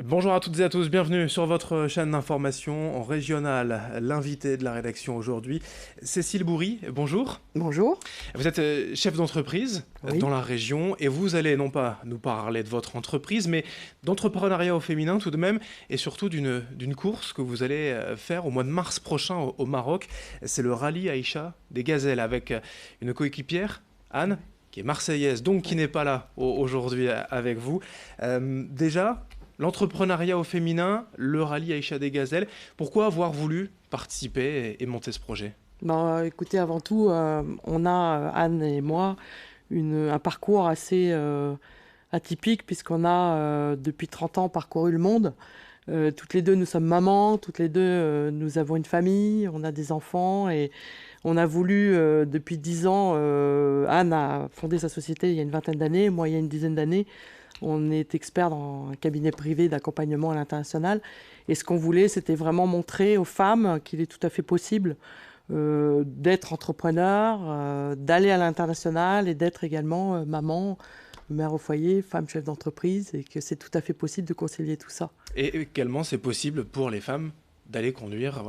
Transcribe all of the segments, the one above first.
Bonjour à toutes et à tous, bienvenue sur votre chaîne d'information régionale. L'invité de la rédaction aujourd'hui, Cécile Bourry, bonjour. Bonjour. Vous êtes chef d'entreprise Oui. dans la région et vous allez non pas nous parler de votre entreprise, mais d'entrepreneuriat au féminin tout de même et surtout d'une course que vous allez faire au mois de mars prochain au Maroc. C'est le rallye Aïcha des Gazelles avec une coéquipière, Anne, qui est marseillaise, donc qui n'est pas là aujourd'hui avec vous. Déjà, l'entrepreneuriat au féminin, le rallye Aïcha des Gazelles, pourquoi avoir voulu participer et monter ce projet? Écoutez, avant tout, on a, Anne et moi, un parcours assez atypique puisqu'on a, depuis 30 ans, parcouru le monde. Toutes les deux, nous sommes mamans, toutes les deux, nous avons une famille, on a des enfants et on a voulu, depuis 10 ans, Anne a fondé sa société il y a une vingtaine d'années, moi il y a une dizaine d'années. On est expert dans un cabinet privé d'accompagnement à l'international. Et ce qu'on voulait, c'était vraiment montrer aux femmes qu'il est tout à fait possible d'être entrepreneur, d'aller à l'international et d'être également maman, mère au foyer, femme chef d'entreprise, et que c'est tout à fait possible de concilier tout ça. Et également, c'est possible pour les femmes d'aller conduire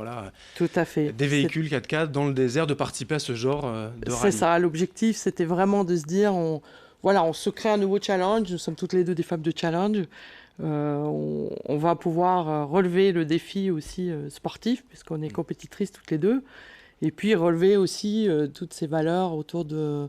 Tout à fait. des véhicules 4x4 dans le désert, de participer à ce genre de C'est rallye. ça, l'objectif, c'était vraiment de se dire, on se crée un nouveau challenge, nous sommes toutes les deux des femmes de challenge. On va pouvoir relever le défi aussi sportif, puisqu'on est compétitrices toutes les deux, et puis relever aussi toutes ces valeurs autour de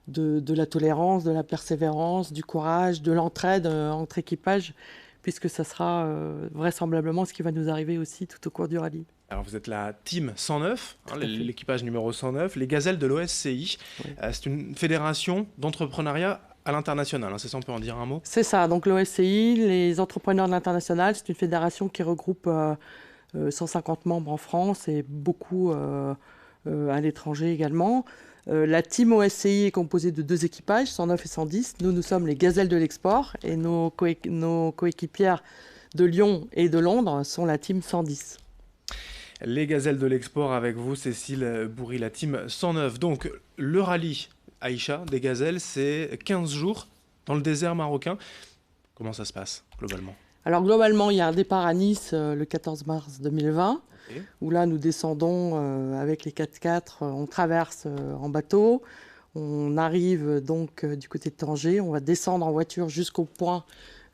la tolérance, de la persévérance, du courage, de l'entraide entre équipages, puisque ça sera vraisemblablement ce qui va nous arriver aussi tout au cours du rallye. Alors vous êtes la team 109, Tout à fait. l'équipage numéro 109, les Gazelles de l'OSCI. Oui. C'est une fédération d'entrepreneuriat à l'international, hein, c'est ça, on peut en dire un mot? C'est ça, donc l'OSCI, les entrepreneurs de l'international, c'est une fédération qui regroupe 150 membres en France et beaucoup à l'étranger également. La team OSCI est composée de deux équipages, 109 et 110. Nous sommes les Gazelles de l'export et nos coéquipières de Lyon et de Londres sont la team 110. Les Gazelles de l'export avec vous, Cécile Bourry, la team 109. Donc le rallye Aïcha des Gazelles, c'est 15 jours dans le désert marocain. Comment ça se passe globalement? Alors globalement, il y a un départ à Nice le 14 mars 2020. Ok. Où là, nous descendons avec les 4x4, on traverse en bateau, on arrive donc du côté de Tanger, on va descendre en voiture jusqu'au point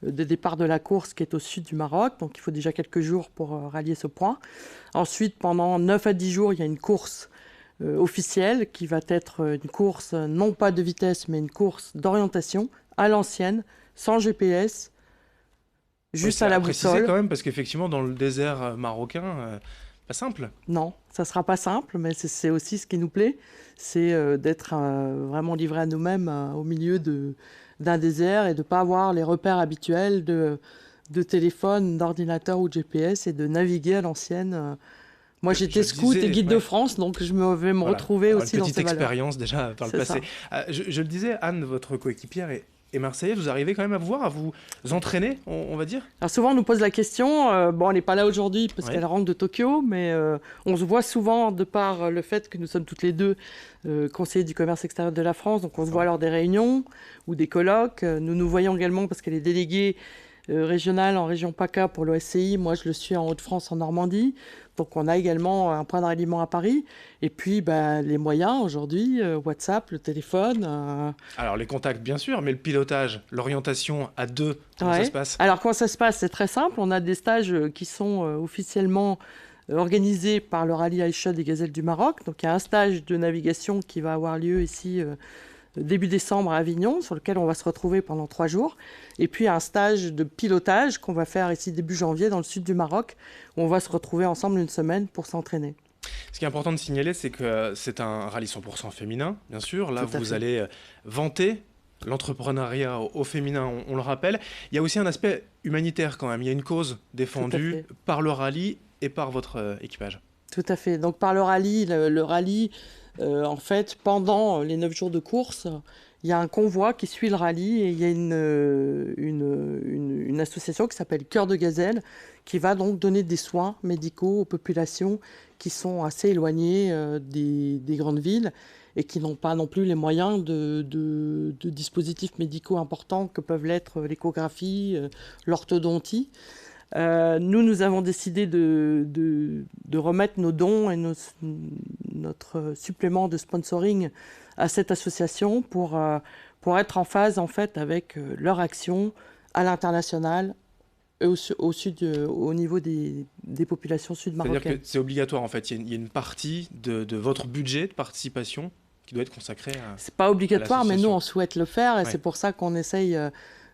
de départ de la course qui est au sud du Maroc, donc il faut déjà quelques jours pour rallier ce point. Ensuite, pendant 9 à 10 jours, il y a une course officielle qui va être une course non pas de vitesse, mais une course d'orientation à l'ancienne, sans GPS, juste C'est à la préciser boussole. quand même, parce qu'effectivement, dans le désert marocain, pas simple. Non, ça sera pas simple, mais c'est aussi ce qui nous plaît, c'est d'être vraiment livré à nous-mêmes au milieu d'un désert et de ne pas avoir les repères habituels de téléphone, d'ordinateur ou de GPS et de naviguer à l'ancienne. Moi, j'étais Je scout disais, et guide de ouais. France, donc je vais me Voilà. retrouver Alors, aussi une dans petite ces valeurs. expérience déjà par le C'est ça. passé. Je le disais, Anne, votre coéquipière est marseillaise. Vous arrivez quand même à vous entraîner, on va dire? Alors souvent, on nous pose la question, elle n'est pas là aujourd'hui parce Ouais. qu'elle rentre de Tokyo, mais on se voit souvent de par le fait que nous sommes toutes les deux conseillers du commerce extérieur de la France, donc on se voit lors des réunions ou des colloques. Nous nous voyons également parce qu'elle est déléguée régionale en région PACA pour l'OSCI, moi je le suis en Hauts-de-France, en Normandie, donc on a également un point de ralliement à Paris, et puis les moyens aujourd'hui, WhatsApp, le téléphone. Alors les contacts, bien sûr, mais le pilotage, l'orientation à deux, comment ça Ouais. se passe? Alors, comment ça se passe? C'est très simple. On a des stages qui sont officiellement organisés par le rallye Aïcha des Gazelles du Maroc. Donc, il y a un stage de navigation qui va avoir lieu ici début décembre à Avignon, sur lequel on va se retrouver pendant 3 jours. Et puis, un stage de pilotage qu'on va faire ici début janvier dans le sud du Maroc, où on va se retrouver ensemble une semaine pour s'entraîner. Ce qui est important de signaler, c'est que c'est un rallye 100% féminin, bien sûr. Là, Tout à vous fait. allez vanter l'entrepreneuriat au féminin, on le rappelle. Il y a aussi un aspect humanitaire quand même. Il y a une cause défendue fait. par le rallye et par votre équipage. Tout à fait. Donc par le rallye, en fait, pendant les 9 jours de course, il y a un convoi qui suit le rallye et il y a une association qui s'appelle Cœur de Gazelle qui va donc donner des soins médicaux aux populations qui sont assez éloignées des grandes villes et qui n'ont pas non plus les moyens de dispositifs médicaux importants que peuvent l'être l'échographie, l'orthodontie. Nous avons décidé de remettre nos dons et notre supplément de sponsoring à cette association pour être en phase en fait avec leur action à l'international et au niveau des populations sud-marocaines. C'est-à-dire que c'est obligatoire en fait, il y a une partie de votre budget de participation qui doit être consacrée à... C'est pas obligatoire, mais nous l'association. on souhaite le faire et Ouais. c'est pour ça qu'on essaye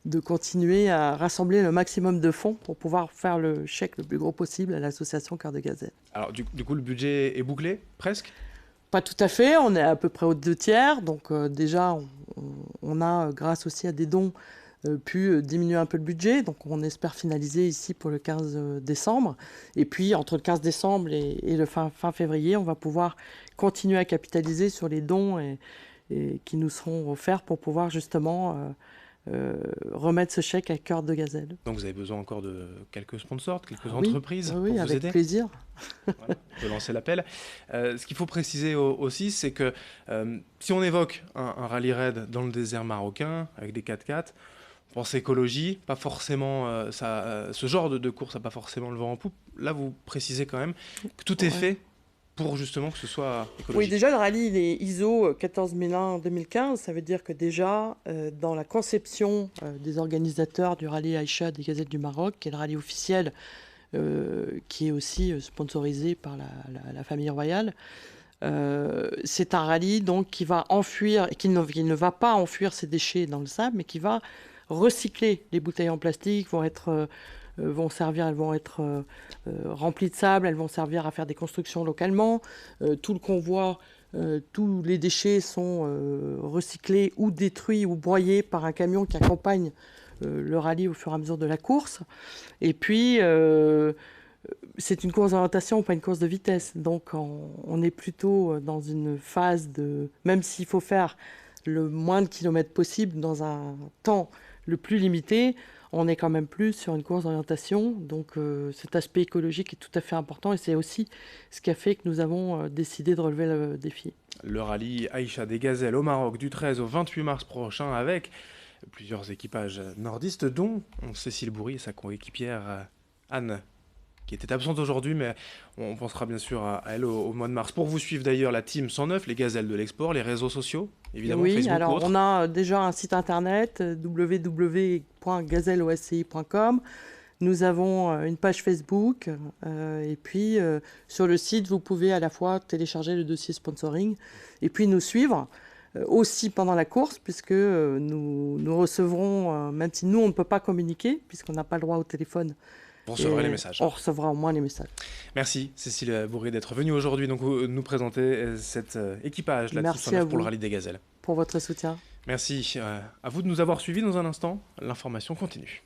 de continuer à rassembler le maximum de fonds pour pouvoir faire le chèque le plus gros possible à l'association Cœur de Gazelle. Alors du coup, le budget est bouclé, presque? Pas tout à fait, on est à peu près aux 2/3, donc déjà on a, grâce aussi à des dons, pu diminuer un peu le budget, donc on espère finaliser ici pour le 15 décembre. Et puis entre le 15 décembre et le fin février, on va pouvoir continuer à capitaliser sur les dons et qui nous seront offerts pour pouvoir justement remettre ce chèque à Cœur de Gazelle. Donc vous avez besoin encore de quelques sponsors, de quelques Oui, entreprises oui, pour vous avec aider. plaisir. Voilà, on peut lancer l'appel. Ce qu'il faut préciser aussi, c'est que si on évoque un rallye raid dans le désert marocain, avec des 4x4, on pense écologie, pas forcément ce genre de course n'a pas forcément le vent en poupe. Là, vous précisez quand même que tout est fait pour justement que ce soit Oui, écologique. déjà, le rallye, il est ISO 14001-2015. Ça veut dire que déjà, dans la conception des organisateurs du rallye Aïcha des Gazelles du Maroc, qui est le rallye officiel, qui est aussi sponsorisé par la famille royale, c'est un rallye donc, qui va enfuir, qui ne va pas enfuir ses déchets dans le sable, mais qui va recycler. Les bouteilles en plastique vont être remplies de sable, elles vont servir à faire des constructions localement. Tout le convoi, tous les déchets sont recyclés ou détruits ou broyés par un camion qui accompagne le rallye au fur et à mesure de la course. Et puis, c'est une course d'orientation, pas une course de vitesse. Donc, on est plutôt dans une phase de... Même s'il faut faire le moins de kilomètres possible dans un temps le plus limité, on est quand même plus sur une course d'orientation. Donc cet aspect écologique est tout à fait important et c'est aussi ce qui a fait que nous avons décidé de relever le défi. Le rallye Aïcha des Gazelles au Maroc du 13 au 28 mars prochain avec plusieurs équipages nordistes dont Cécile Bourry et sa coéquipière Anne, qui était absente aujourd'hui, mais on pensera bien sûr à elle au mois de mars. Pour vous suivre d'ailleurs, la team 109, les Gazelles de l'Export, les réseaux sociaux, évidemment, oui, Facebook alors ou autres. on a déjà un site internet www.gazelleosci.com. Nous avons une page Facebook et puis sur le site, vous pouvez à la fois télécharger le dossier sponsoring et puis nous suivre aussi pendant la course puisque nous recevrons, même si nous on ne peut pas communiquer puisqu'on n'a pas le droit au téléphone, Vous recevrez les messages. on recevra au moins les messages. Merci Cécile Bourry d'être venue aujourd'hui donc nous présenter cet équipage, la Merci team 109 à pour le vous. rallye des Gazelles. Pour votre soutien. Merci à vous de nous avoir suivis dans un instant. L'information continue.